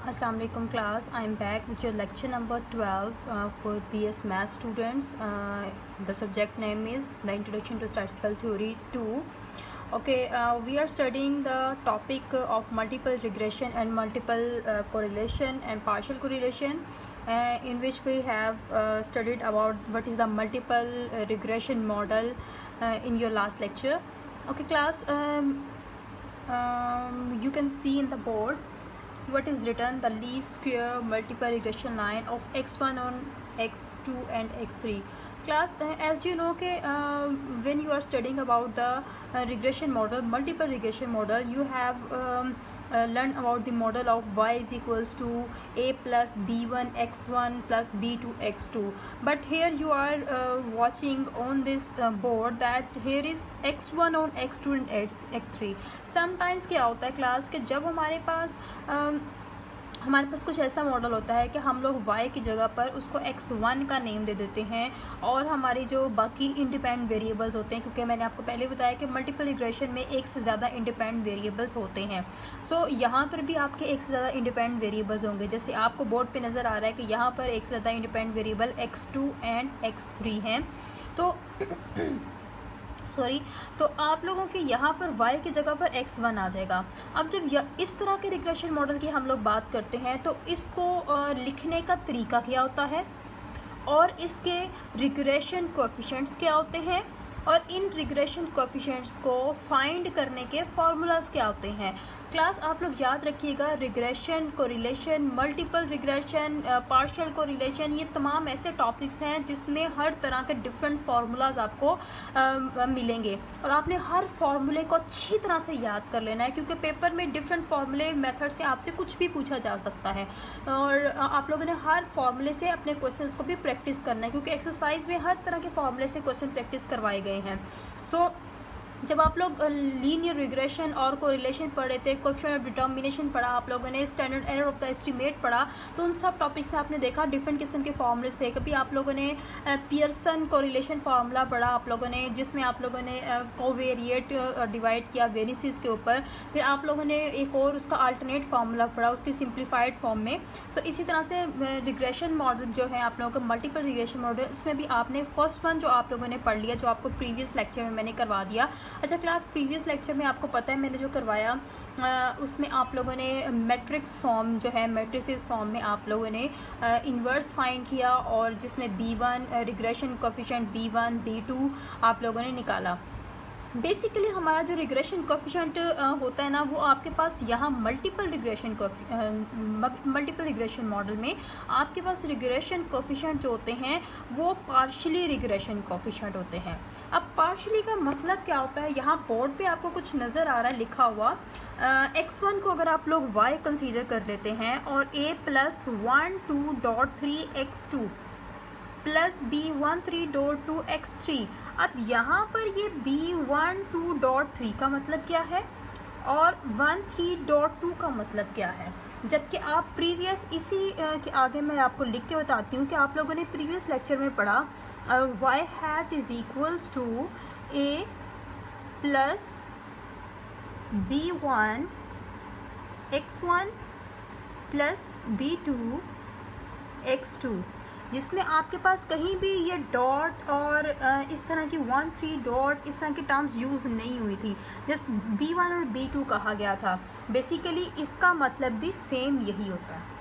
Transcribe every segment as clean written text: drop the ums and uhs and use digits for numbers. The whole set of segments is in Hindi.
Assalamu alaikum class. I am back with your lecture number 12 for BS Math students. The subject name is the Introduction to Statistical Theory 2. Okay, we are studying the topic of multiple regression and multiple correlation and partial correlation, in which we have studied about what is the multiple regression model in your last lecture. Okay class, you can see in the board what is written: the least square multiple regression line of x1 on x2 and x3. Class, as you know कि when you are studying about the regression model, multiple regression model, you have learned about the model of y is equals to a plus b1 x1 plus b2 x2. But here you are watching on this board that here is x1 on x2 and x3. Sometimes क्या होता है क्लास कि जब हमारे पास कुछ ऐसा मॉडल होता है कि हम लोग y की जगह पर उसको x1 का नेम दे देते हैं और हमारी जो बाकी इंडिपेंडेंट वेरिएबल्स होते हैं, क्योंकि मैंने आपको पहले बताया कि मल्टीपल रिग्रेशन में एक से ज़्यादा इंडिपेंडेंट वेरिएबल्स होते हैं. सो यहाँ पर भी आपके एक से ज़्यादा इंडिपेंडेंट वेरिएबल्स होंगे. जैसे आपको बोर्ड पे नज़र आ रहा है कि यहाँ पर एक से ज़्यादा independent variable x2 and x3 हैं. तो आप लोगों के यहाँ पर y की जगह पर x1 आ जाएगा. अब जब इस तरह के रिग्रेशन मॉडल की हम लोग बात करते हैं तो इसको लिखने का तरीका क्या होता है और इसके रिग्रेशन कोएफिशिएंट्स क्या होते हैं और इन रिग्रेशन कोएफिशिएंट्स को फाइंड करने के फॉर्मूलाज क्या होते हैं. क्लास, आप लोग याद रखिएगा, regression, correlation, multiple regression, partial correlation, ये तमाम ऐसे टॉपिक्स हैं जिसमें हर तरह के डिफरेंट फार्मूलाज आपको मिलेंगे और आपने हर फार्मूले को अच्छी तरह से याद कर लेना है, क्योंकि पेपर में डिफरेंट फार्मूले मेथड से आपसे कुछ भी पूछा जा सकता है और आप लोगों ने हर फार्मूले से अपने क्वेश्चंस को भी प्रैक्टिस करना है, क्योंकि एक्सरसाइज में हर तरह के फार्मूले से क्वेश्चन प्रैक्टिस करवाए गए हैं. सो जब आप लोग लीनियर रिग्रेशन और कोरिलेशन पढ़े थे, कोएफिशिएंट ऑफ डिटर्मिनेशन पढ़ा, आप लोगों ने standard error of the estimate पढ़ा, तो उन सब टॉपिक्स में आपने देखा डिफरेंट किस्म के फॉर्मूलेस थे. कभी आप लोगों ने पियर्सन कोरिलेशन फार्मूला पढ़ा आप लोगों ने, जिसमें आप लोगों ने कोवेरिएट डिवाइड किया वेरिसेस के ऊपर. फिर आप लोगों ने एक और उसका अल्टरनेट फार्मूला पढ़ा उसकी सिंप्लीफाइड फॉर्म में. सो इसी तरह से रिग्रेशन मॉडल जो है आप लोगों का मल्टीपल रिग्रेशन मॉडल, उसमें भी आपने फर्स्ट वन जो आप लोगों ने पढ़ लिया, जो आपको प्रीवियस लेक्चर में मैंने करवा दिया. अच्छा क्लास, प्रीवियस लेक्चर में आपको पता है मैंने जो करवाया उसमें आप लोगों ने मैट्रिक्स फॉर्म जो है, मैट्रिसेस फॉर्म में आप लोगों ने इन्वर्स फाइंड किया और जिसमें b1 regression coefficient b1 b2 आप लोगों ने निकाला. बेसिकली हमारा जो रिग्रेशन कोएफिशिएंट होता है ना, वो आपके पास यहाँ मल्टीपल रिग्रेशन मॉडल में आपके पास रिग्रेशन कोएफिशिएंट जो होते हैं वो पार्शियली रिग्रेशन कोएफिशिएंट होते हैं. अब पार्शियली का मतलब क्या होता है, यहाँ बोर्ड पे आपको कुछ नज़र आ रहा है लिखा हुआ. x1 को अगर आप लोग y कंसीडर कर लेते हैं और a plus 1 2.3 x2 plus b13.2 x3. अब यहाँ पर ये b12.3 का मतलब क्या है और 13.2 का मतलब क्या है, जबकि आप प्रीवियस इसी के आगे मैं आपको लिख के बताती हूँ कि आप लोगों ने प्रीवियस लेक्चर में पढ़ा y hat is equals to a plus b1 x1 plus b2 x2, जिसमें आपके पास कहीं भी ये डॉट और इस तरह की 1 3 डॉट इस तरह की टर्म्स यूज़ नहीं हुई थी, जस्ट b1 और b2 कहा गया था. बेसिकली इसका मतलब भी सेम यही होता है,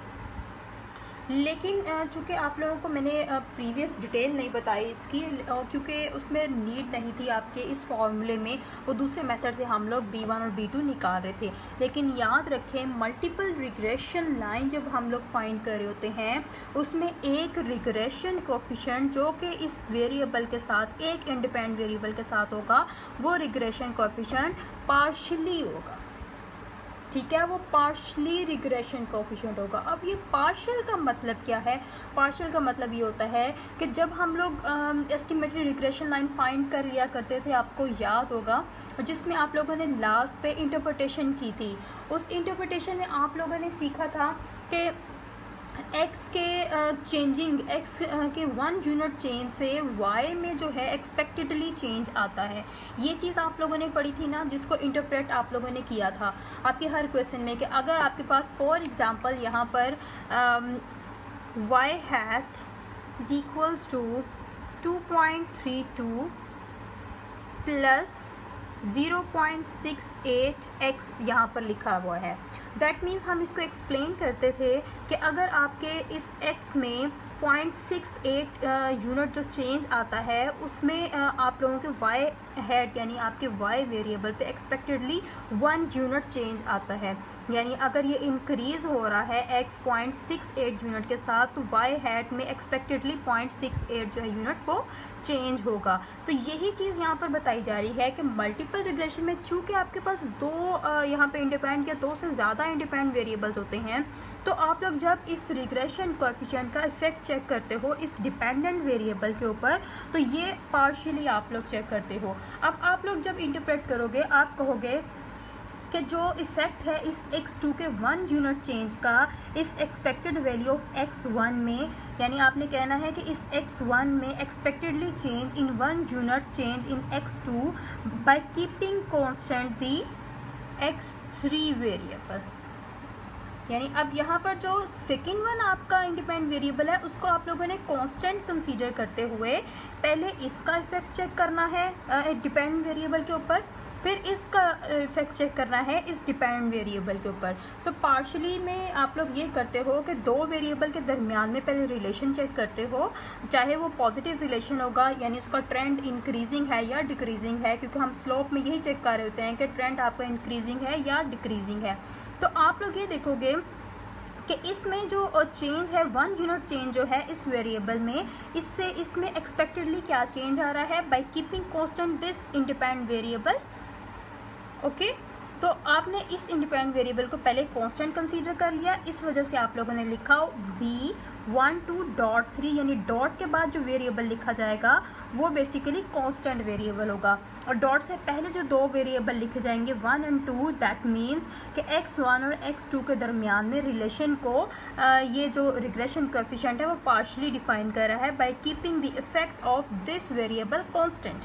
लेकिन चूँकि आप लोगों को मैंने प्रीवियस डिटेल नहीं बताई इसकी, क्योंकि उसमें नीड नहीं थी आपके इस फॉर्मूले में, वो दूसरे मेथड से हम लोग b1 और b2 निकाल रहे थे. लेकिन याद रखें, मल्टीपल रिग्रेशन लाइन जब हम लोग फाइंड कर रहे होते हैं उसमें एक रिग्रेशन कोएफिशिएंट जो कि इस वेरिएबल के साथ, एक इंडिपेंडेंट वेरिएबल के साथ होगा, वो रिग्रेशन कोएफिशिएंट पार्शियली होगा. ठीक है, वो पार्शियली रिग्रेशन कोएफिशिएंट होगा. अब ये पार्शियल का मतलब क्या है? पार्शियल का मतलब ये होता है कि जब हम लोग एस्टिमेटेड रिग्रेशन लाइन फाइंड कर लिया करते थे, आपको याद होगा, जिसमें आप लोगों ने लास्ट पे इंटरप्रिटेशन की थी. उस इंटरप्रिटेशन में आप लोगों ने सीखा था कि एक्स के चेंजिंग एक्स के 1 यूनिट चेंज से वाई में जो है एक्सपेक्टेडली चेंज आता है। ये चीज़ आप लोगों ने पढ़ी थी ना, जिसको इंटरप्रेट आप लोगों ने किया था आपके हर क्वेश्चन में, कि अगर आपके पास फॉर एग्जांपल यहाँ पर y hat is equals to 2.32 plus 0.68 x यहाँ पर लिखा हुआ है। दैट मीन्स हम इसको एक्सप्लेन करते थे कि अगर आपके इस x में 0.68 यूनिट जो चेंज आता है, उसमें आप लोगों के y हेड यानी आपके y वेरिएबल पे एक्सपेक्टेडली 1 यूनिट चेंज आता है। यानी अगर ये इंक्रीज़ हो रहा है x 0.68 यूनिट के साथ, तो y हेड में एक्सपेक्टेडली 0.68 जो है यूनिट वो चेंज होगा। तो यही चीज़ यहाँ पर बताई जा रही है कि मल्टीपल रिग्रेशन में चूँकि आपके पास दो यहाँ पे इंडिपेंडेंट या दो से ज़्यादा इंडिपेंडेंट वेरिएबल्स होते हैं, तो आप लोग जब इस रिग्रेशन कोएफिशिएंट का इफेक्ट चेक करते हो इस डिपेंडेंट वेरिएबल के ऊपर, तो ये पार्शियली आप लोग चेक करते हो। अब आप लोग जब इंटरप्रेट करोगे, आप कहोगे कि जो इफ़ेक्ट है इस x2 के 1 यूनिट चेंज का इस एक्सपेक्टेड वैल्यू ऑफ x1 में, यानी आपने कहना है कि इस x1 में expectedly change in 1 unit change in x2 by keeping constant the x3 variable. यानी अब यहाँ पर जो सेकेंड वन आपका इंडिपेंडेंट वेरिएबल है, उसको आप लोगों ने कांस्टेंट कंसीडर करते हुए पहले इसका इफेक्ट चेक करना है डिपेंडेंट वेरिएबल के ऊपर, फिर इसका इफेक्ट चेक करना है इस डिपेंडेंट वेरिएबल के ऊपर। सो पार्शली में आप लोग ये करते हो कि दो वेरिएबल के दरमियान में पहले रिलेशन चेक करते हो, चाहे वो पॉजिटिव रिलेशन होगा यानी उसका ट्रेंड इंक्रीजिंग है या डिक्रीजिंग है, क्योंकि हम स्लोप में यही चेक कर रहे होते हैं कि ट्रेंड आपका इंक्रीजिंग है या डिक्रीजिंग है। तो आप लोग ये देखोगे कि इसमें जो चेंज है 1 यूनिट चेंज जो है इस वेरिएबल में, इससे इसमें एक्सपेक्टेडली क्या चेंज आ रहा है by keeping constant this independent variable. Okay, तो आपने इस इंडिपेंडेंट वेरिएबल को पहले कांस्टेंट कंसीडर कर लिया, इस वजह से आप लोगों ने लिखा b12.3, यानी डॉट के बाद जो वेरिएबल लिखा जाएगा वो बेसिकली कांस्टेंट वेरिएबल होगा, और डॉट से पहले जो दो वेरिएबल लिखे जाएंगे 1 और 2, दैट मीन्स कि x1 और x2 के दरमियान में रिलेशन को ये जो रिग्रेशन कोएफिशिएंट है वो पार्शली डिफाइन कर रहा है bye keeping the effect of this variable constant.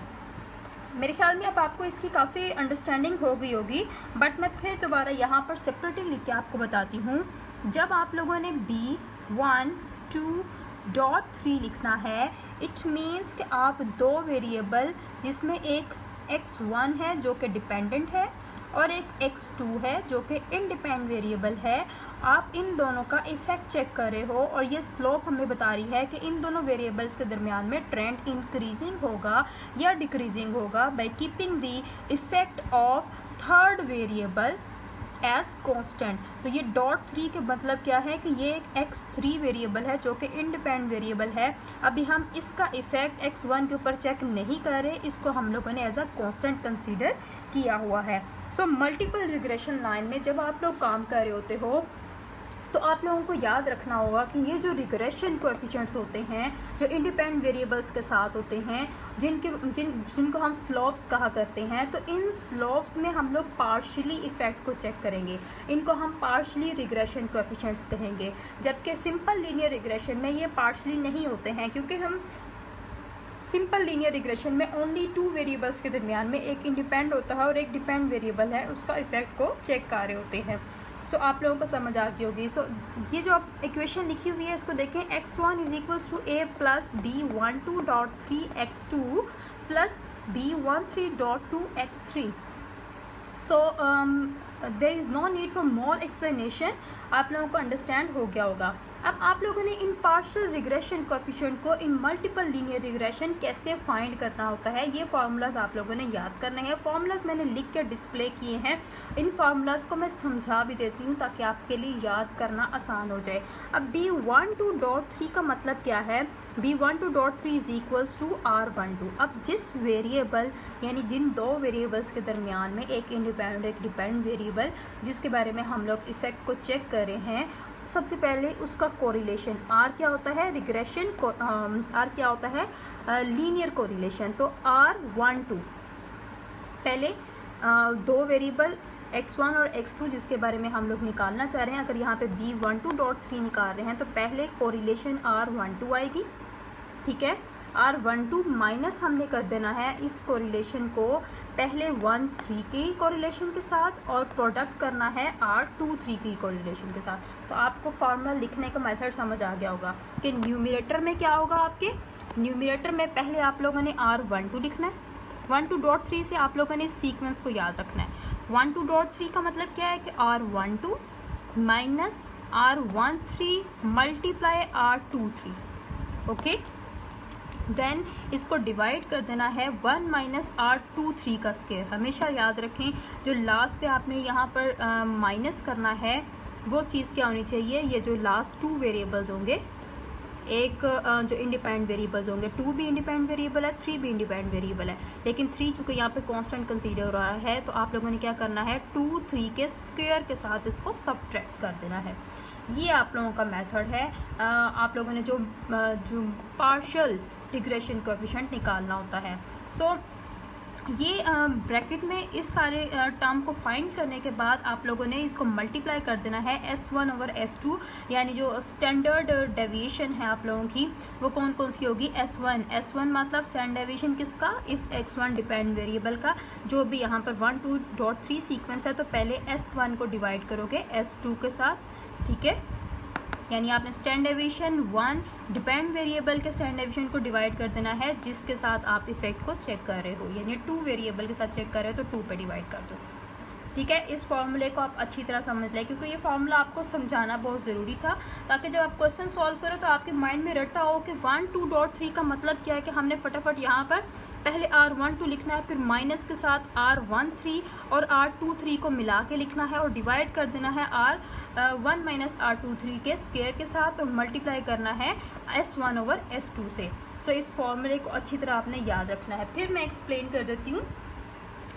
मेरे ख्याल में अब आपको इसकी काफ़ी अंडरस्टैंडिंग हो गई होगी, बट मैं फिर दोबारा यहाँ पर सेपरेटली लिख के आपको बताती हूँ। जब आप लोगों ने b12.3 लिखना है, इट मीन्स कि आप दो वेरिएबल जिसमें एक x1 है जो कि डिपेंडेंट है और एक x2 है जो कि इंडिपेंडेंट वेरिएबल है, आप इन दोनों का इफेक्ट चेक कर रहे हो, और ये स्लोप हमें बता रही है कि इन दोनों वेरिएबल्स के दरमियान में ट्रेंड इंक्रीजिंग होगा या डिक्रीजिंग होगा by keeping the effect of third variable as constant. तो ये .3 के मतलब क्या है कि ये एक x3 वेरिएबल है जो कि इंडिपेंडेंट वेरिएबल है। अभी हम इसका इफेक्ट x1 के ऊपर चेक नहीं कर रहे, इसको हम लोगों ने एज अ कांस्टेंट कंसीडर किया हुआ है। सो मल्टीपल रिग्रेशन लाइन में जब आप लोग काम कर रहे होते हो, तो आप लोगों को याद रखना होगा कि ये जो रिग्रेशन कोएफिशिएंट्स होते हैं जो इंडिपेंडेंट वेरिएबल्स के साथ होते हैं, जिनको हम स्लोप्स कहा करते हैं, तो इन स्लोप्स में हम लोग पार्शियली इफेक्ट को चेक करेंगे, इनको हम पार्शियली रिग्रेशन कोएफिशिएंट्स कहेंगे। जबकि सिंपल लीनियर रिग्रेशन में ये पार्शियली नहीं होते हैं, क्योंकि हम सिंपल लीनियर रिग्रेशन में ओनली 2 वेरिएबल्स के दरमियान में एक इंडिपेंडेंट होता है और एक डिपेंडेंट वेरिएबल है, उसका इफेक्ट को चेक कर रहे होते हैं। सो आप लोगों को समझ आ गई होगी। सो ये जो आप इक्वेशन लिखी हुई है इसको देखें, x1 is equals to a plus b12.3 x2 plus b13.2 x3। So there is no need for more explanation, आप लोगों को अंडरस्टैंड हो गया होगा। अब आप लोगों ने इन पार्शियल रिग्रेशन कोएफिशिएंट को इन मल्टीपल लीनियर रिग्रेशन कैसे फाइंड करना होता है, ये फार्मूलाज आप लोगों ने याद करने हैं। फार्मूलाज मैंने लिख कर डिस्प्ले किए हैं, इन फार्मूलाज को मैं समझा भी देती हूँ ताकि आपके लिए याद करना आसान हो जाए। अब b12.3 का मतलब क्या है, b12.3 is equals to r12। अब जिस वेरिएबल यानी जिन दो वेरिएबल्स के दरमियान में एक इंडिपेंडेंट एक डिपेंडेंट वेरिएबल जिसके बारे में हम लोग इफेक्ट को चेक कर रहे हैं, सबसे पहले उसका कोरिलेशन r क्या होता है, रिग्रेशन को r क्या होता है, लीनियर कोरिलेशन। तो r12 पहले दो वेरिएबल x1 और x2 जिसके बारे में हम लोग निकालना चाह रहे हैं, अगर यहाँ पे b12.3 निकाल रहे हैं तो पहले कोरिलेशन r12 आएगी, ठीक है। r12 माइनस हमने कर देना है इस कोरिलेशन को पहले 1,3 के कोरिलेशन के साथ और प्रोडक्ट करना है r23 की कोरिलेशन के साथ। सो आपको फार्मूला लिखने का मेथड समझ आ गया होगा कि न्यूमरेटर में क्या होगा। आपके न्यूमरेटर में पहले आप लोगों ने r12 लिखना है, 12.3 से आप लोगों ने सीक्वेंस को याद रखना है। 12.3 का मतलब क्या है कि r12 minus r13 multiply r23, okay. Then इसको डिवाइड कर देना है 1 माइनस r23 का स्क्वायर। हमेशा याद रखें जो लास्ट पे आपने यहाँ पर माइनस करना है वो चीज़ क्या होनी चाहिए, ये जो लास्ट 2 वेरिएबल्स होंगे, एक जो इंडिपेंडेंट वेरिएबल्स होंगे, 2 भी इंडिपेंडेंट वेरिएबल है, 3 भी इंडिपेंडेंट वेरिएबल है, लेकिन 3 चूँकि यहाँ पे कांस्टेंट कंसीडर हो रहा है तो आप लोगों ने क्या करना है 2, 3 के स्क्वायर के साथ इसको सब्ट्रैक्ट कर देना है। ये आप लोगों का मेथड है। आप लोगों ने जो पार्शियल रिग्रेशन कोएफिशिएंट निकालना होता है। सो ये ब्रैकेट में इस सारे टर्म को फाइंड करने के बाद आप लोगों ने इसको मल्टीप्लाई कर देना है S1 ओवर S2, यानी जो स्टैंडर्ड डेविएशन है आप लोगों की वो कौन कौन सी होगी, S1 मतलब स्टैंडर्ड डेविएशन किसका, इस x1 डिपेंडेंट वेरिएबल का। जो भी यहाँ पर 1,2.3 सीक्वेंस है तो पहले S1 को डिवाइड करोगे S2 के साथ, ठीक है। यानी आपने स्टैंडर्ड डेविएशन 1 डिपेंडेंट वेरिएबल के स्टैंडर्ड डेविएशन को डिवाइड कर देना है जिसके साथ आप इफेक्ट को चेक कर रहे हो, यानी 2 वेरिएबल के साथ चेक कर रहे हो तो 2 पे डिवाइड कर दो, ठीक है। इस फॉर्मूले को आप अच्छी तरह समझ लें क्योंकि ये फॉर्मूला आपको समझाना बहुत ज़रूरी था ताकि जब आप क्वेश्चन सॉल्व करो तो आपके माइंड में रटा हो कि 1,2.3 का मतलब क्या है, कि हमने फटाफट यहाँ पर पहले r12 लिखना है, फिर माइनस के साथ r13 और r23 को मिला के लिखना है और डिवाइड कर देना है r1 माइनस r23 के स्क्वायर के साथ और मल्टीप्लाई करना है S1 ओवर S2 से। सो इस फॉर्मूले को अच्छी तरह आपने याद रखना है। फिर मैं एक्सप्लेन कर देती हूँ।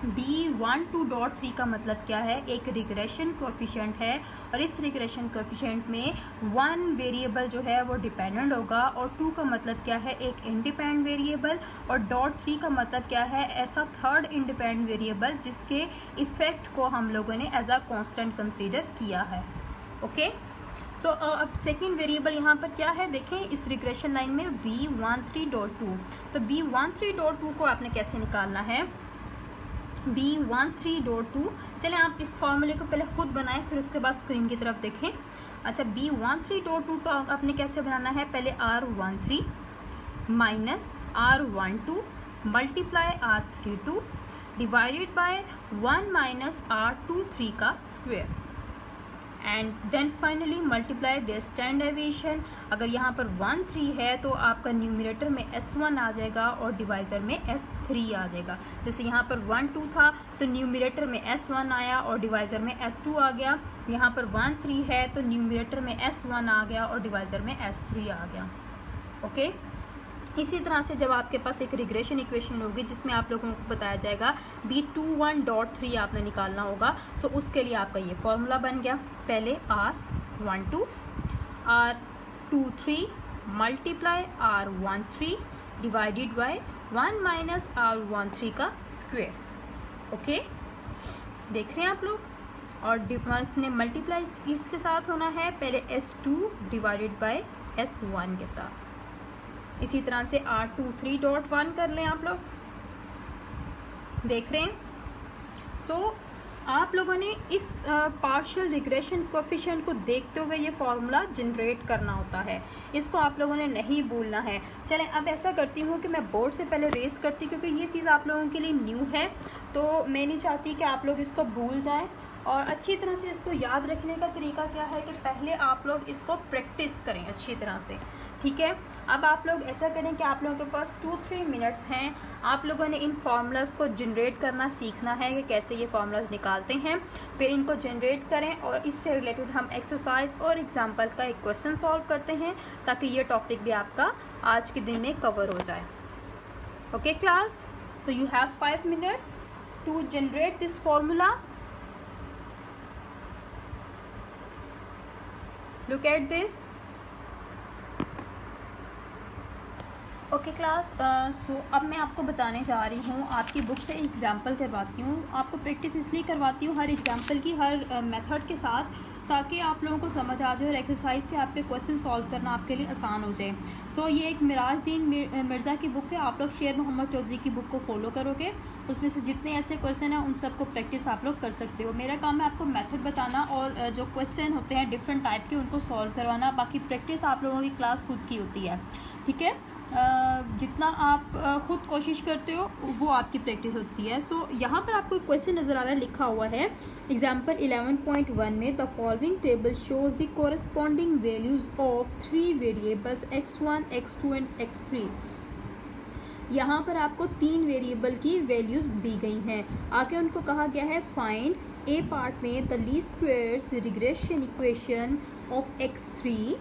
b12.3 का मतलब क्या है, एक रिग्रेशन कोएफिशिएंट है और इस रिग्रेशन कोएफिशिएंट में 1 वेरिएबल जो है वो डिपेंडेंट होगा और 2 का मतलब क्या है, एक इंडिपेंडेंट वेरिएबल, और .3 का मतलब क्या है, ऐसा थर्ड इंडिपेंडेंट वेरिएबल जिसके इफेक्ट को हम लोगों ने एज अ कांस्टेंट कंसीडर किया है, ओके। सो अब सेकेंड वेरिएबल यहाँ पर क्या है, देखें इस रिग्रेशन लाइन में b13.2। तो b13.2 को आपने कैसे निकालना है, b13.2, चलें आप इस फॉर्मूले को पहले खुद बनाएं फिर उसके बाद स्क्रीन की तरफ देखें। अच्छा, b13.2 को आपने कैसे बनाना है, पहले r13 minus r12 multiply r32 divided by 1 minus r23 का square and then finally multiply the standard deviation. अगर यहाँ पर 1, 3 है तो आपका न्यूमरेटर में S1 आ जाएगा और डिवाइज़र में S3 आ जाएगा। जैसे यहाँ पर 1, 2 था तो न्यूमरेटर में S1 आया और डिवाइज़र में S2 आ गया। यहाँ पर 1, 3 है तो न्यूमरेटर में S1 आ गया और डिवाइज़र में S3 आ गया, ओके। इसी तरह से जब आपके पास एक रिग्रेशन इक्वेशन होगी जिसमें आप लोगों को बताया जाएगा b21.3 आपने निकालना होगा, तो उसके लिए आपका ये फॉर्मूला बन गया। पहले r12 r23 multiply r13 divided by 1 minus r13 का स्क्वायर, ओके। देख रहे हैं आप लोग, और इसने मल्टीप्लाई इसके साथ होना है पहले S2 डिवाइडेड बाय S1 के साथ। इसी तरह से r23.1 कर लें आप लोग, देख रहे हैं। सो आप लोगों ने इस पार्शियल रिग्रेशन कोएफिशिएंट को देखते हुए ये फार्मूला जनरेट करना होता है, इसको आप लोगों ने नहीं भूलना है। चलें अब ऐसा करती हूँ कि मैं बोर्ड से पहले रेस करती हूँ क्योंकि ये चीज़ आप लोगों के लिए न्यू है, तो मैं नहीं चाहती कि आप लोग इसको भूल जाएं। और अच्छी तरह से इसको याद रखने का तरीका क्या है कि पहले आप लोग इसको प्रैक्टिस करें अच्छी तरह से, ठीक है। अब आप लोग ऐसा करें कि आप लोगों के पास 2-3 मिनट्स हैं, आप लोगों ने इन फार्मूलाज को जनरेट करना सीखना है कि कैसे ये फार्मूलाज निकालते हैं, फिर इनको जनरेट करें और इससे रिलेटेड हम एक्सरसाइज और एग्जांपल का एक क्वेश्चन सॉल्व करते हैं ताकि ये टॉपिक भी आपका आज के दिन में कवर हो जाए, okay class. So you have 5 minutes to generate this formula. Look at this. Okay class, so अब मैं आपको बताने जा रही हूँ, आपकी बुक से एग्जाम्पल करवाती हूँ। आपको प्रैक्टिस इसलिए करवाती हूँ हर एग्जाम्पल की, हर मेथड के साथ, ताकि आप लोगों को समझ आ जाए और एक्सरसाइज से आपके क्वेश्चन सॉल्व करना आपके लिए आसान हो जाए। सो ये एक मिराजुद्दीन मिर्ज़ा की बुक है। आप लोग शेर मोहम्मद चौधरी की बुक को फॉलो करोगे, उसमें से जितने ऐसे क्वेश्चन हैं उन सबको प्रैक्टिस आप लोग कर सकते हो। मेरा काम है आपको मेथड बताना और जो क्वेश्चन होते हैं डिफरेंट टाइप के उनको सॉल्व करवाना। बाकी प्रैक्टिस आप लोगों की क्लास खुद की होती है, ठीक है। जितना आप खुद कोशिश करते हो वो आपकी प्रैक्टिस होती है। सो यहाँ पर आपको क्वेश्चन नज़र आ रहा है, लिखा हुआ है एग्जाम्पल 11.1 में, the following table shows the corresponding values of 3 variables x1, x2 and x3। यहाँ पर आपको 3 वेरिएबल की वैल्यूज दी गई हैं। आगे उनको कहा गया है फाइंड ए पार्ट में the least squares regression equation of x3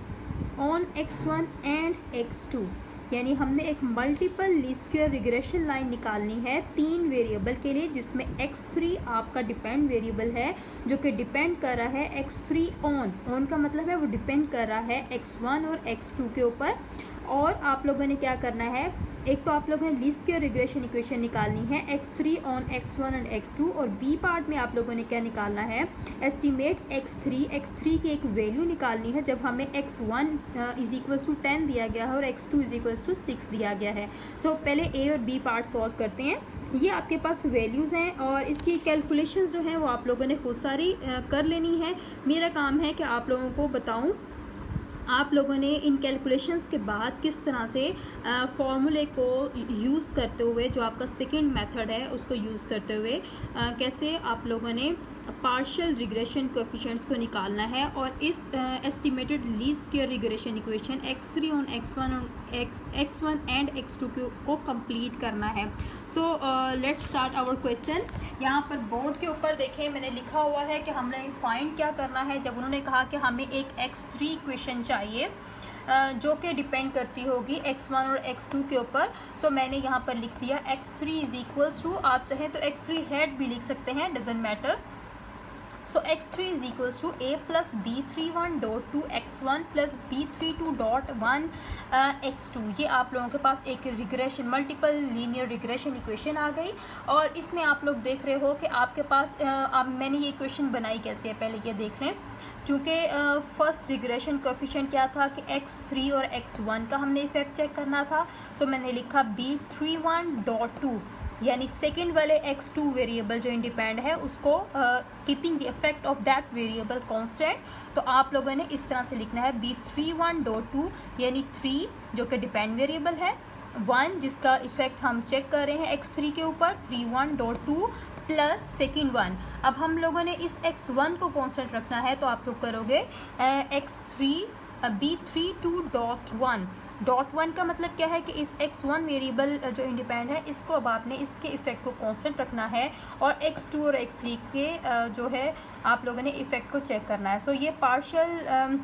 on x1 and x2। यानी हमने एक multiple least square regression line निकालनी है 3 वेरिएबल के लिए, जिसमें x3 आपका डिपेंड वेरिएबल है जो कि डिपेंड कर रहा है x3 ऑन का मतलब है वो डिपेंड कर रहा है x1 और x2 के ऊपर। और आप लोगों ने क्या करना है, एक तो आप लोगों ने लीस्ट स्क्वायर रिग्रेशन इक्वेशन निकालनी है x3 on x1 and x2, और बी पार्ट में आप लोगों ने क्या निकालना है, एस्टिमेट x3 की एक वैल्यू निकालनी है जब हमें x1 इज इक्वल्स टू 10 दिया गया है और x2 इज इक्वल्स टू 6 दिया गया है। सो पहले ए और बी पार्ट सॉल्व करते हैं। ये आपके पास वैल्यूज़ हैं और इसकी कैलकुलेशंस जो हैं वो आप लोगों ने खुद सारी कर लेनी है। मेरा काम है कि आप लोगों को बताऊँ आप लोगों ने इन कैलकुलेशंस के बाद किस तरह से फॉर्मूले को यूज़ करते हुए, जो आपका सेकंड मेथड है उसको यूज़ करते हुए कैसे आप लोगों ने पार्शियल रिग्रेशन कोएफिशिएंट्स को निकालना है और इस estimated least square regression equation x3 on x1 and x2 को कंप्लीट करना है। So let's start our question. यहाँ पर बोर्ड के ऊपर देखें मैंने लिखा हुआ है कि हमने फाइंड क्या करना है। जब उन्होंने कहा कि हमें एक x3 इक्वेशन चाहिए जो कि डिपेंड करती होगी x1 और x2 के ऊपर, सो मैंने यहाँ पर लिख दिया x3 इज इक्वल्स टू, आप चाहें तो x3 हेड भी लिख सकते हैं, doesn't matter. So x3 is equals to a plus b31 dot 2 x1 plus b32 dot 1 x2। ये आप लोगों के पास एक regression multiple linear regression equation आ गई। और इसमें आप लोग देख रहे हो कि आपके पास मैंने ये इक्वेशन बनाई कैसे है, पहले ये देख लें। चूँकि फर्स्ट रिग्रेशन कोएफिशिएंट क्या था कि x3 और x1 का हमने इफेक्ट चेक करना था। सो मैंने लिखा b31 डॉट 2, यानी सेकेंड वाले x2 वेरिएबल जो इंडिपेंड है उसको keeping the effect of that variable constant. तो आप लोगों ने इस तरह से लिखना है b31.2 यानी 3 जो कि डिपेंड वेरिएबल है, 1 जिसका इफेक्ट हम चेक कर रहे हैं x3 के ऊपर 31.2 प्लस सेकेंड 1। अब हम लोगों ने इस x1 को कांस्टेंट रखना है तो आप लोग करोगे x3 b32.1 डॉट 1 का मतलब क्या है कि इस x1 वेरिएबल जो इंडिपेंड है इसको अब आपने इसके इफेक्ट को कांस्टेंट रखना है और x2 और x3 के जो है आप लोगों ने इफेक्ट को चेक करना है। सो ये पार्शियल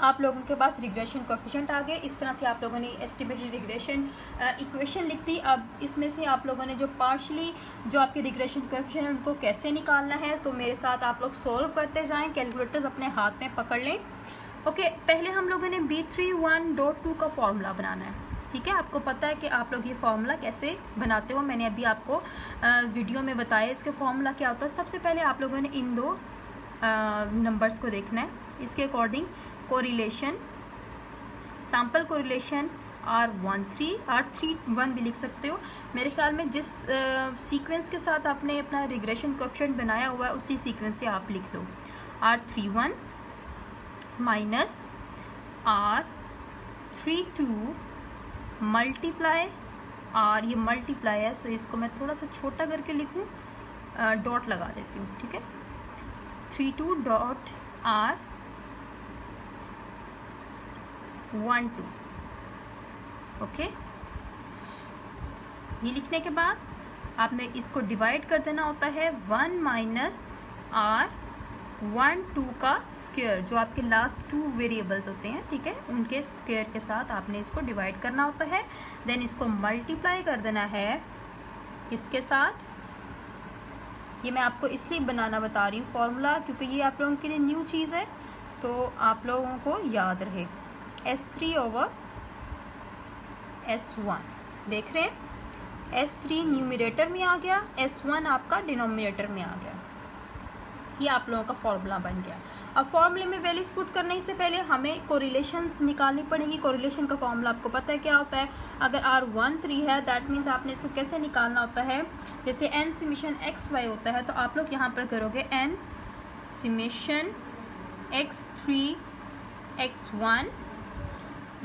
आप लोगों के पास रिग्रेशन कोएफिशिएंट आ गए। इस तरह से आप लोगों ने एस्टिमेटेड रिग्रेशन इक्वेशन लिख दी। अब इसमें से आप लोगों ने जो पार्शली जो आपके रिग्रेशन कोएफिशिएंट उनको कैसे निकालना है, तो मेरे साथ आप लोग सोल्व करते जाएं। कैलकुलेटर्स अपने हाथ में पकड़ लें। ओके, पहले हम लोगों ने b31.2 का फॉर्मूला बनाना है, ठीक है। आपको पता है कि आप लोग ये फार्मूला कैसे बनाते हो, मैंने अभी आपको वीडियो में बताया इसके फार्मूला क्या होता है। सबसे पहले आप लोगों ने इन दो नंबर्स को देखना है, इसके according correlation, sample correlation R31 भी लिख सकते हो। मेरे ख्याल में जिस सीक्वेंस के साथ आपने अपना रिग्रेशन कोएफिशिएंट बनाया हुआ है उसी सीक्वेंस से आप लिख लो R31 minus R32 multiply R, ये मल्टीप्लाई है सो इसको मैं थोड़ा सा छोटा करके लिखूँ, डॉट लगा देती हूँ, ठीक है। 32 डॉट R 12, ओके। ये लिखने के बाद आपने इसको डिवाइड कर देना होता है 1 माइनस R12 का स्क्वायर, जो आपके लास्ट 2 वेरिएबल्स होते हैं, ठीक है, उनके स्क्वायर के साथ आपने इसको डिवाइड करना होता है। देन इसको मल्टीप्लाई कर देना है इसके साथ। ये मैं आपको इसलिए बनाना बता रही हूँ फॉर्मूला, क्योंकि ये आप लोगों के लिए न्यू चीज़ है तो आप लोगों को याद रहे। S3 ओवर S1 देख रहे हैं, S3 न्यूमरेटर में आ गया, S1 आपका डिनोमिनेटर में आ गया। ये आप लोगों का फॉर्मूला बन गया। अब फॉर्मूले में वैल्यूज पुट करने से पहले हमें कोरिलेशंस निकालनी पड़ेगी। कोरिलेशन का फॉर्मूला आपको पता है क्या होता है। अगर R1 3 है, दैट मीन्स आपने इसको कैसे निकालना होता है, जैसे n समेशन xy होता है तो आप लोग यहाँ पर करोगे n summation x3 x1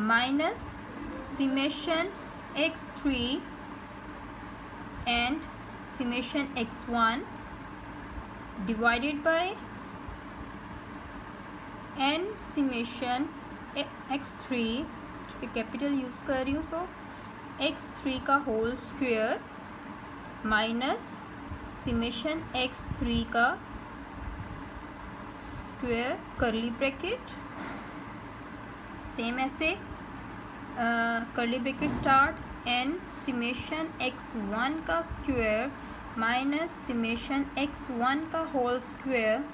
minus summation x3 and summation x1 divided by n summation x3, जो कि कैपिटल यूज़ कर रही हूँ, सो x3 का whole square minus summation x3 का स्क्वायर करली ब्रैकेट, सेम ऐसे करली bracket start n summation x1 का स्क्वायर माइनस समेशन x1 का whole square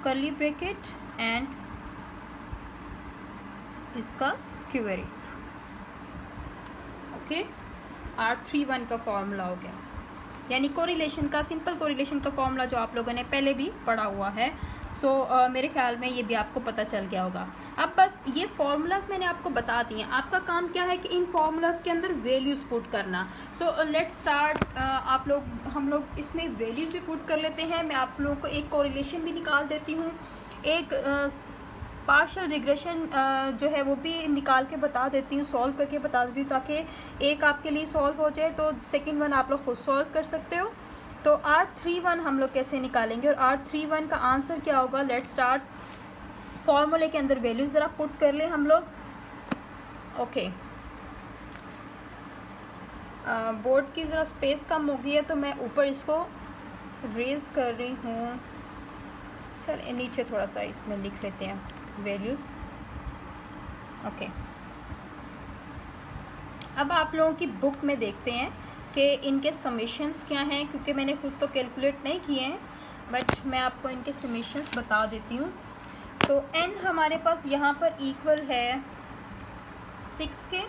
curly bracket and इसका स्क्वायर रूट। ओके, R31 का फॉर्मूला हो गया, यानी कोरिलेशन का, सिंपल कोरिलेशन का फॉर्मूला जो आप लोगों ने पहले भी पढ़ा हुआ है। सो मेरे ख्याल में ये भी आपको पता चल गया होगा। अब बस ये फॉर्मूलाज मैंने आपको बता दिए, आपका काम क्या है कि इन फॉर्मूलाज के अंदर वैल्यूज़ पुट करना। सो लेट्स स्टार्ट। हम लोग इसमें वैल्यूज़ भी पुट कर लेते हैं। मैं आप लोगों को एक कोरिलेशन भी निकाल देती हूँ, एक पार्शियल रिग्रेशन जो है वो भी निकाल के बता देती हूँ, सॉल्व करके बता देती हूँ, ताकि एक आपके लिए सॉल्व हो जाए तो सेकंड वन आप लोग खुद सॉल्व कर सकते हो। तो R31 हम लोग कैसे निकालेंगे और R31 का आंसर क्या होगा। Let's start. फॉर्मूले के अंदर वैल्यूज ज़रा पुट कर ले हम लोग। ओके, बोर्ड की ज़रा स्पेस कम हो गई है तो मैं ऊपर इसको रेज कर रही हूँ। चल नीचे थोड़ा सा इसमें लिख लेते हैं वैल्यूज़। ओके, अब आप लोगों की बुक में देखते हैं कि इनके समेशंस क्या हैं, क्योंकि मैंने खुद तो कैलकुलेट नहीं किए हैं, बट मैं आपको इनके समेशंस बता देती हूँ। तो n हमारे पास यहाँ पर इक्वल है 6 के,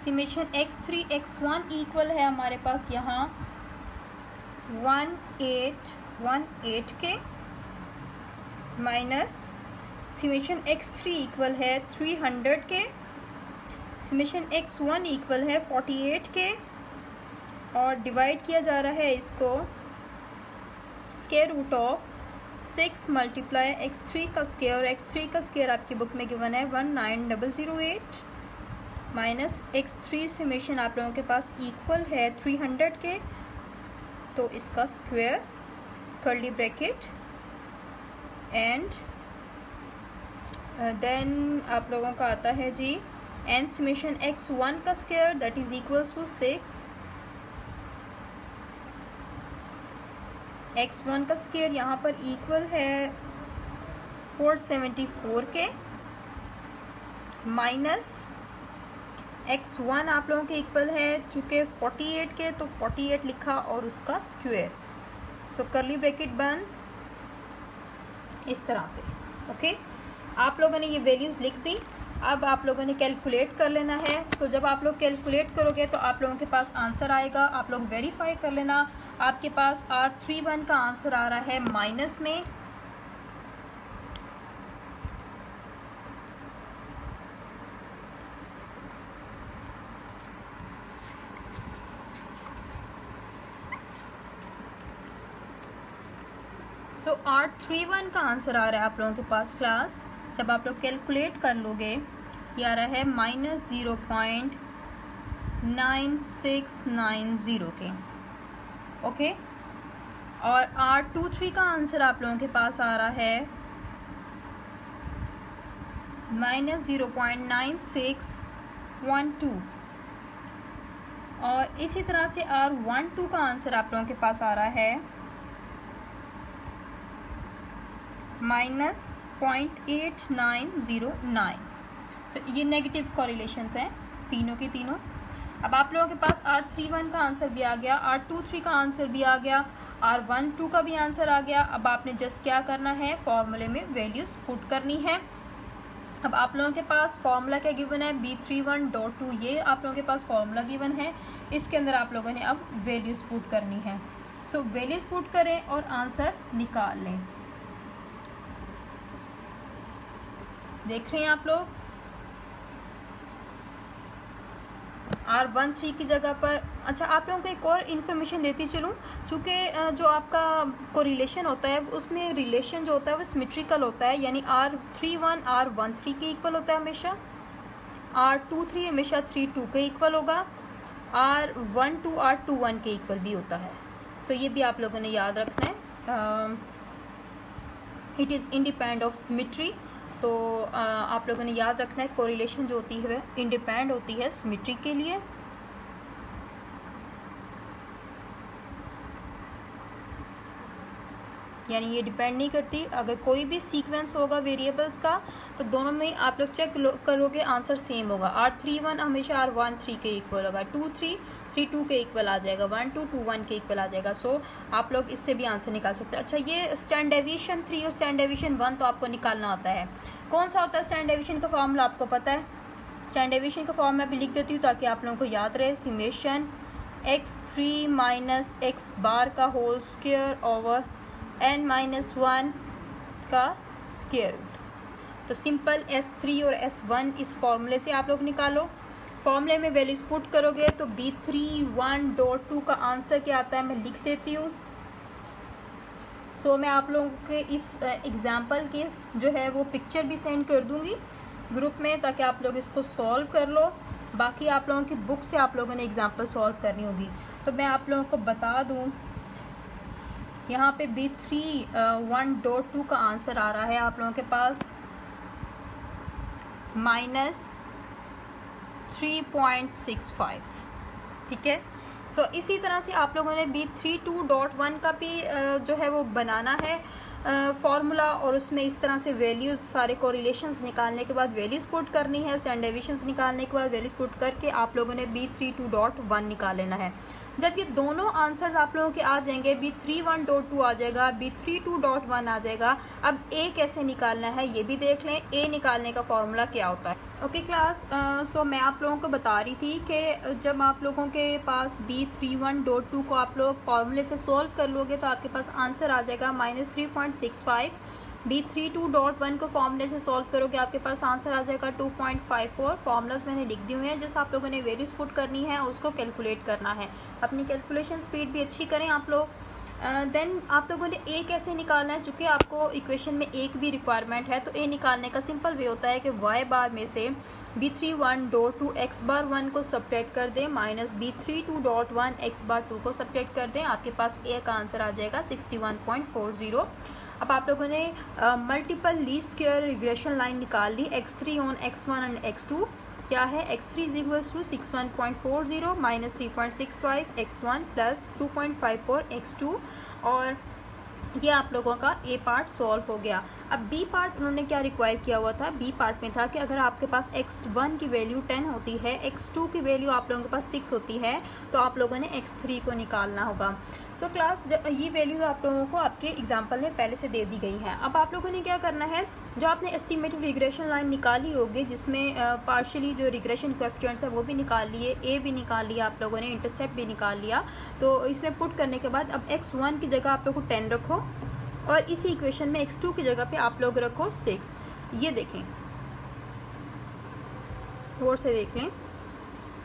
समेशन x3 x1 इक्वल है हमारे पास यहाँ 1818 के, माइनस समेशन x3 इक्वल है 300 के, समेशन x1 इक्वल है 48 के, और डिवाइड किया जा रहा है इसको square root of 6 multiply x3 का स्क्वायर, और x3 का स्क्वायर आपकी बुक में गिवन है 19008, माइनस x3 समेशन आप लोगों के पास इक्वल है 300 के, तो इसका square curly bracket and then आप लोगों का आता है जी n समेशन x1 का square that is equals to 6, x1 का स्क्वायर यहाँ पर इक्वल है 474 के, माइनस x1 आप लोगों के इक्वल है चूँकि 48 के, तो 48 लिखा और उसका स्क्वायर। सो कर्ली ब्रैकेट बंद इस तरह से। ओके, आप लोगों ने ये वैल्यूज़ लिख दी। अब आप लोगों ने कैलकुलेट कर लेना है। सो जब आप लोग कैलकुलेट करोगे तो आप लोगों के पास आंसर आएगा। आप लोग वेरीफाई कर लेना, आपके पास R31 का आंसर आ रहा है माइनस में। सो R31 का आंसर आ रहा है आप लोगों के पास क्लास, जब आप लोग कैलकुलेट कर लोगे, ये आ रहा है -0.9690 के। ओके, और R23 का आंसर आप लोगों के पास आ रहा है -0.9612, और इसी तरह से R12 का आंसर आप लोगों के पास आ रहा है -0.8909। सो ये नेगेटिव कॉरिलेशंस हैं तीनों की तीनों। अब आप लोगों के पास R31 का आंसर भी आ गया, R23 का आंसर भी आ गया, R12 का भी आंसर आ गया। अब आपने जस्ट क्या करना है, फॉर्मूले में वैल्यूज पुट करनी है। अब आप लोगों के पास फॉर्मूला क्या गिवन है, B31.2, ये आप लोगों के पास फॉर्मूला गिवन है। इसके अंदर आप लोगों ने अब वैल्यूज पुट करनी है। सो वैल्यूज पुट करें और आंसर निकाल लें। देख रहे हैं आप लोग, R13 की जगह पर, अच्छा आप लोगों को एक और इन्फॉर्मेशन देती चलूँ, चूँकि जो आपका कोरिलेशन होता है उसमें रिलेशन जो होता है वो सिमेट्रिकल होता है, यानी R31 R13 के इक्वल होता है हमेशा, R23 हमेशा 32 के इक्वल होगा, R12 R21 के इक्वल भी होता है। सो ये भी आप लोगों ने याद रखना है। It is independent of symmetry. तो आप लोगों ने याद रखना है कोरिलेशन जो होती है इंडिपेंडेंट होती है सिमेट्री के लिए। यानी ये डिपेंड नहीं करती, अगर कोई भी सीक्वेंस होगा वेरिएबल्स का तो दोनों में आप लोग चेक करोगे आंसर सेम होगा। R31 हमेशा R13 के इक्वल होगा, 23 32 के इक्वल आ जाएगा, 12 21 के इक्वल आ जाएगा। सो आप लोग इससे भी आंसर निकाल सकते हैं। अच्छा ये स्टैंड डेविएशन 3 और स्टैंड डेविएशन 1 तो आपको निकालना आता है। कौन सा होता है स्टैंड डेविएशन का फॉर्मूला आपको पता है? स्टैंड डेविएशन का फॉर्मूला भी लिख देती हूँ ताकि आप लोगों को याद रहे। समेशन x3 माइनस एक्स बार का होल स्क्वायर ओवर n-1 का स्क्वायर रूट। तो सिंपल S3 और S1 इस फॉर्मूले से आप लोग निकालो। फॉर्मूले में वैल्यूज पुट करोगे तो B31.2 का आंसर क्या आता है मैं लिख देती हूँ। सो मैं आप लोगों के इस एग्जाम्पल के जो है वो पिक्चर भी सेंड कर दूँगी ग्रुप में ताकि आप लोग इसको सॉल्व कर लो। बाकी आप लोगों की बुक से आप लोगों ने एग्जाम्पल सॉल्व करनी होगी। तो मैं आप लोगों को बता दूँ, यहाँ पे B31.2 का आंसर आ रहा है आप लोगों के पास -3.65, ठीक है। सो इसी तरह से आप लोगों ने B32.1 का भी जो है वो बनाना है फॉर्मूला, और उसमें इस तरह से वैल्यूज़ सारे कोरिलेशंस निकालने के बाद वैल्यूज़ पुट करनी है, स्टैंड डेविएशंस निकालने के बाद वैल्यूज़ पुट करके आप लोगों ने B32.1 निकाल लेना है। जब ये दोनों आंसर्स आप लोगों के आ जाएंगे, B31.2 आ जाएगा, B32.1 आ जाएगा। अब A कैसे निकालना है ये भी देख लें, A निकालने का फॉर्मूला क्या होता है। ओके क्लास, सो मैं आप लोगों को बता रही थी कि जब आप लोगों के पास B31.2 को आप लोग फॉर्मूले से सॉल्व कर लोगे तो आपके पास आंसर आ जाएगा -3.65। B32.1 को फॉर्मूले से सॉल्व करोगे आपके पास आंसर आ जाएगा 2.54। फॉर्मूलाज मैंने लिख दिए हुए हैं, जैसे आप लोगों ने वैल्यूज पुट करनी है उसको कैलकुलेट करना है। अपनी कैलकुलेशन स्पीड भी अच्छी करें आप लोग। देन आप लोगों ने A कैसे निकालना है, चूँकि आपको इक्वेशन में एक भी रिक्वायरमेंट है तो A निकालने का सिंपल वे होता है कि y बार में से B31.2 x बार 1 को सब्ट्रैक्ट कर दें माइनस B32.1 x बार 2 को सब्ट्रैक्ट कर दें, आपके पास A का आंसर आ जाएगा 61.40। अब आप लोगों ने multiple least square regression line निकाल ली, x3 on x1 and x2 क्या है, x3 is equals to 61.40 minus 3.65 x1 plus 2.54 x2, और ये आप लोगों का A पार्ट सॉल्व हो गया। अब B पार्ट उन्होंने क्या रिक्वायर किया हुआ था, B पार्ट में था कि अगर आपके पास x1 की वैल्यू 10 होती है, x2 की वैल्यू आप लोगों के पास 6 होती है, तो आप लोगों ने x3 को निकालना होगा। सो क्लास ये वैल्यू आप लोगों को आपके एग्जाम्पल में पहले से दे दी गई है। अब आप लोगों ने क्या करना है, जो आपने एस्टिमेटेड रिग्रेशन लाइन निकाली होगी जिसमें पार्शियली जो रिग्रेशन कोएफिशिएंट्स है वो भी निकाल लिए, A भी निकाल लिया आप लोगों ने, इंटरसेप्ट भी निकाल लिया। तो इसमें पुट करने के बाद अब x1 की जगह आप लोग को 10 रखो और इसी इक्वेशन में x2 की जगह पे आप लोग रखो 6। ये देखें, गौर से देख लें,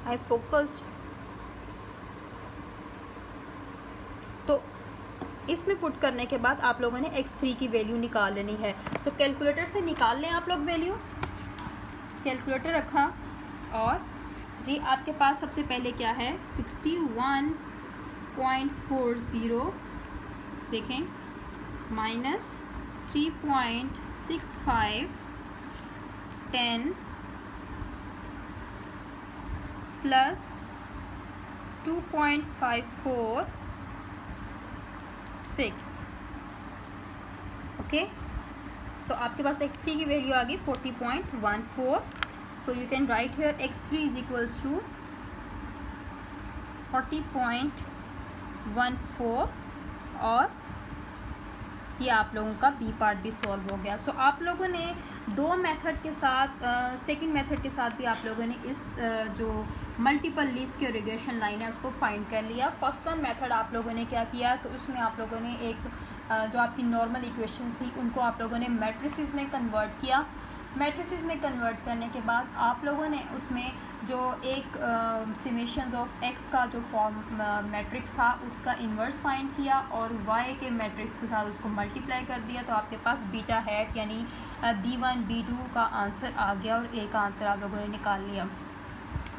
आई फोकस्ड। तो इसमें पुट करने के बाद आप लोगों ने x3 की वैल्यू निकाल लेनी है। सो कैलकुलेटर से निकाल लें आप लोग वैल्यू। कैलकुलेटर रखा और जी आपके पास सबसे पहले क्या है 61.40 देखें माइनस 3.65 10 प्लस 2.54 6। ओके, सो आपके पास x3 की वैल्यू आ गई 40.14। So you can write here x3 is equals to 40.14 और ये आप लोगों का बी पार्ट भी सॉल्व हो गया। सो आप लोगों ने दो मेथड के साथ, सेकंड मेथड के साथ भी आप लोगों ने इस जो मल्टीपल लीस्ट की रिग्रेशन लाइन है उसको फाइंड कर लिया। फर्स्ट वन मेथड आप लोगों ने क्या किया कि उसमें आप लोगों ने एक जो आपकी नॉर्मल इक्वेशंस थी उनको आप लोगों ने मैट्रिसेस में कन्वर्ट किया। मैट्रिसेस में कन्वर्ट करने के बाद आप लोगों ने उसमें जो एक समेशंस ऑफ एक्स का जो फॉर्म मैट्रिक्स था उसका इन्वर्स फाइंड किया और वाई के मैट्रिक्स के साथ उसको मल्टीप्लाई कर दिया, तो आपके पास बीटा हैट यानी B1 B2 का आंसर आ गया और ए का आंसर आप लोगों ने निकाल लिया।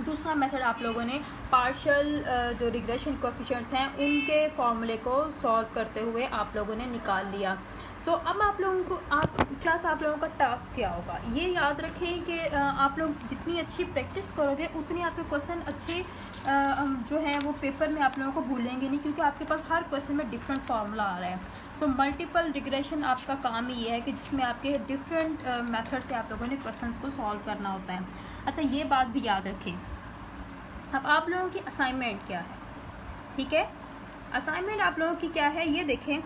दूसरा मेथड आप लोगों ने पार्शियल जो रिग्रेशन कोएफिशिएंट्स हैं उनके फॉर्मूले को सॉल्व करते हुए आप लोगों ने निकाल लिया। सो अब आप लोगों को आप लोगों का टास्क क्या होगा, ये याद रखें कि आप लोग जितनी अच्छी प्रैक्टिस करोगे उतनी आपके क्वेश्चन अच्छे जो है वो पेपर में आप लोगों को भूलेंगे नहीं, क्योंकि आपके पास हर क्वेश्चन में डिफरेंट फार्मूला आ रहा है। सो मल्टीपल रिग्रेशन आपका काम ही ये है कि जिसमें आपके डिफरेंट मेथड से आप लोगों ने क्वेश्चंस को सॉल्व करना होता है। अच्छा, ये बात भी याद रखें। अब आप लोगों की असाइनमेंट क्या है, ठीक है, असाइनमेंट आप लोगों की क्या है ये देखें,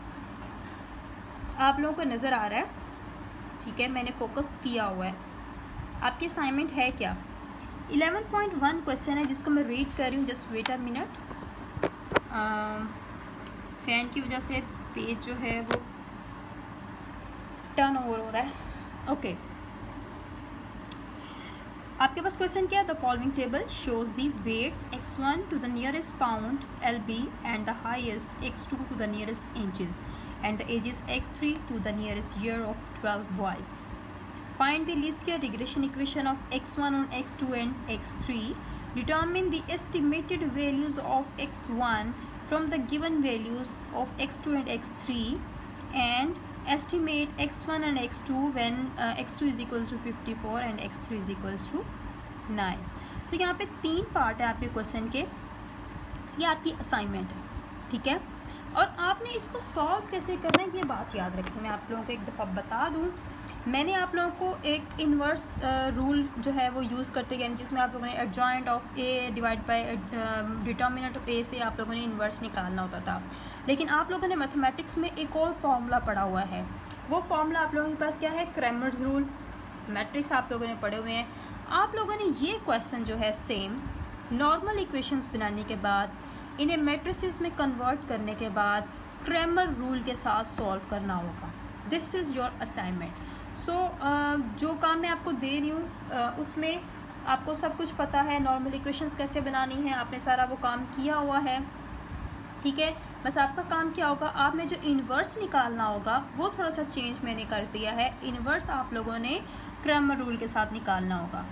आप लोगों को नज़र आ रहा है, ठीक है, मैंने फोकस किया हुआ है। आपकी असाइनमेंट है क्या, 11.1 क्वेश्चन है जिसको मैं रीड कर रही हूँ। Just wait a minute, fan की वजह से पेज जो है वो टर्न ओवर हो रहा है। ओके, आपके पास क्वेश्चन क्या है, the following table shows the weights x1 to the nearest pound LB and the highest x2 to the nearest inches and the ages x3 to the nearest year of 12 boys. Find the least square regression equation of x1 on x2 and x3. Determine the estimated values of x1 from the given values of x2 and x3 and estimate x1 and x2 when x2 is equals to 54 and x3 is equals to 9. So यहाँ पे 3 पार्ट है आपके क्वेश्चन के, ये आपकी असाइनमेंट है, ठीक है, और आपने इसको सॉल्व कैसे करना है ये बात याद रखें। मैं आप लोगों को एक दफ़ा बता दूं, मैंने आप लोगों को एक इन्वर्स रूल जो है वो यूज़ करते गए, जिसमें आप लोगों ने adjoint of A divide by determinant of A से आप लोगों ने इन्वर्स निकालना होता था। लेकिन आप लोगों ने मैथमेटिक्स में एक और फार्मूला पढ़ा हुआ है, वो फार्मूला आप लोगों के पास क्या है, क्रैमर्स रूल। मैट्रिक्स आप लोगों ने पढ़े हुए हैं। आप लोगों ने ये क्वेश्चन जो है सेम नॉर्मल इक्वेशंस बनाने के बाद इन्हें मैट्रिसेस में कन्वर्ट करने के बाद क्रैमर रूल के साथ सॉल्व करना होगा। This is your assignment. So जो काम मैं आपको दे रही हूँ उसमें आपको सब कुछ पता है, नॉर्मल इक्वेशंस कैसे बनानी है, आपने सारा वो काम किया हुआ है, ठीक है। बस आपका काम क्या होगा, आप में जो इन्वर्स निकालना होगा वो थोड़ा सा चेंज मैंने कर दिया है। इन्वर्स आप लोगों ने क्रैमर रूल के साथ निकालना होगा,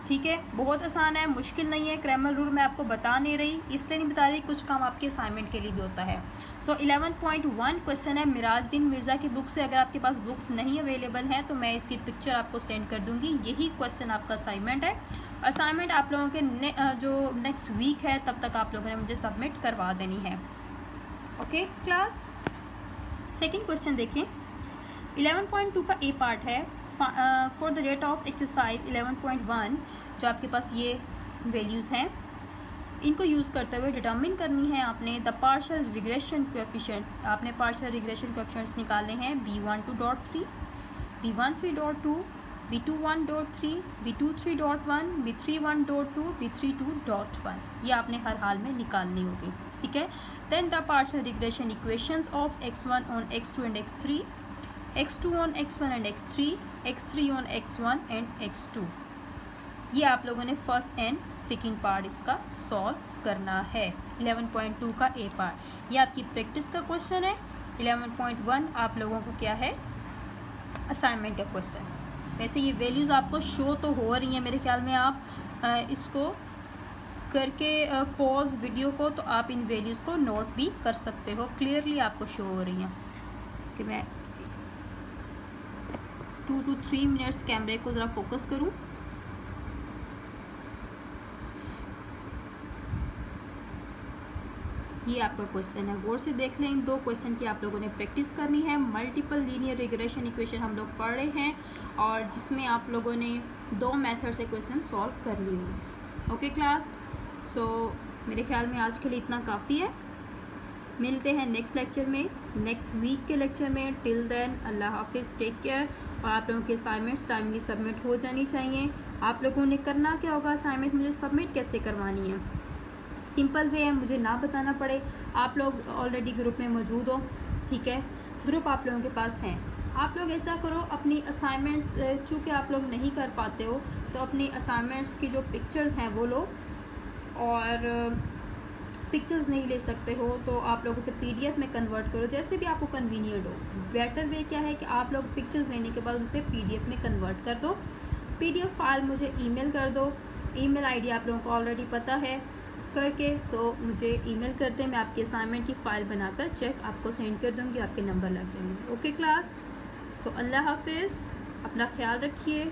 ठीक है। बहुत आसान है, मुश्किल नहीं है। क्रैमर रूल मैं आपको बता नहीं रही, इसलिए नहीं बता रही, कुछ काम आपके असाइनमेंट के लिए भी होता है। सो 11.1 क्वेश्चन है मिराजुद्दीन मिर्ज़ा की बुक से। अगर आपके पास बुक्स नहीं अवेलेबल हैं तो मैं इसकी पिक्चर आपको सेंड कर दूंगी। यही क्वेश्चन आपका असाइनमेंट है। असाइनमेंट आप लोगों के जो नेक्स्ट वीक है तब तक आप लोगों ने मुझे सबमिट करवा देनी है। ओके क्लास, सेकेंड क्वेश्चन देखिए। 11.2 का ए पार्ट है। For the rate of exercise 11.1 जो आपके पास ये वैल्यूज़ हैं इनको यूज़ करते हुए डिटर्मिन करनी है आपने द पार्शियल रिग्रेशन कोएफिशिएंट्स। आपने पार्शियल रिग्रेशन कोएफिशिएंट्स निकालने हैं B12.3, B13.2, B21.3, B23.1, B31.2, B32.1। ये आपने हर हाल में निकालनी होगी, ठीक है। Then the partial regression equations of x1 on x2 and x3, x2 on x1 and x3, x3 on x1 and x2। ये आप लोगों ने फर्स्ट एंड सेकंड पार्ट इसका सॉल्व करना है। 11.2 का ए पार्ट ये आपकी प्रैक्टिस का क्वेश्चन है। 11.1 आप लोगों को क्या है, असाइनमेंट का क्वेश्चन। वैसे ये वैल्यूज़ आपको शो तो हो रही हैं मेरे ख्याल में, आप इसको करके पॉज वीडियो को तो आप इन वैल्यूज़ को नोट भी कर सकते हो। क्लियरली आपको शो हो रही हैं कि मैं 2 to 3 मिनट्स कैमरे को ज़रा फोकस करूं। ये आपका क्वेश्चन है, गौर से देख लें। इन दो क्वेश्चन की आप लोगों ने प्रैक्टिस करनी है। मल्टीपल लीनियर रिग्रेशन इक्वेशन हम लोग पढ़ रहे हैं और जिसमें आप लोगों ने 2 मेथड से क्वेश्चन सॉल्व कर लिए हैं। ओके क्लास, सो मेरे ख्याल में आज के लिए इतना काफ़ी है। मिलते हैं नेक्स्ट लेक्चर में, नेक्स्ट वीक के लेक्चर में। टिल देन अल्लाह हाफिज़, टेक केयर। और आप लोगों के असाइनमेंट्स टाइमली सबमिट हो जानी चाहिए। आप लोगों ने करना क्या होगा, असाइनमेंट मुझे सबमिट कैसे करवानी है, सिंपल वे है, मुझे ना बताना पड़े। आप लोग ऑलरेडी ग्रुप में मौजूद हो, ठीक है, ग्रुप आप लोगों के पास हैं। आप लोग ऐसा करो, अपनी असाइनमेंट्स, चूँकि आप लोग नहीं कर पाते हो तो अपनी असाइनमेंट्स की जो पिक्चर्स हैं वो लो, और पिक्चर्स नहीं ले सकते हो तो आप लोग उसे PDF में कन्वर्ट करो, जैसे भी आपको कन्वीनियंट हो। बेटर वे क्या है कि आप लोग पिक्चर्स लेने के बाद उसे PDF में कन्वर्ट कर दो। PDF फाइल मुझे ईमेल कर दो। ईमेल आईडी आप लोगों को ऑलरेडी पता है करके, तो मुझे ईमेल करते, मैं आपकी असाइनमेंट की फ़ाइल बनाकर चेक आपको सेंड कर दूँगी, आपके नंबर लग जाएंगे। ओके क्लास, सो अल्लाह हाफिज़, अपना ख्याल रखिए।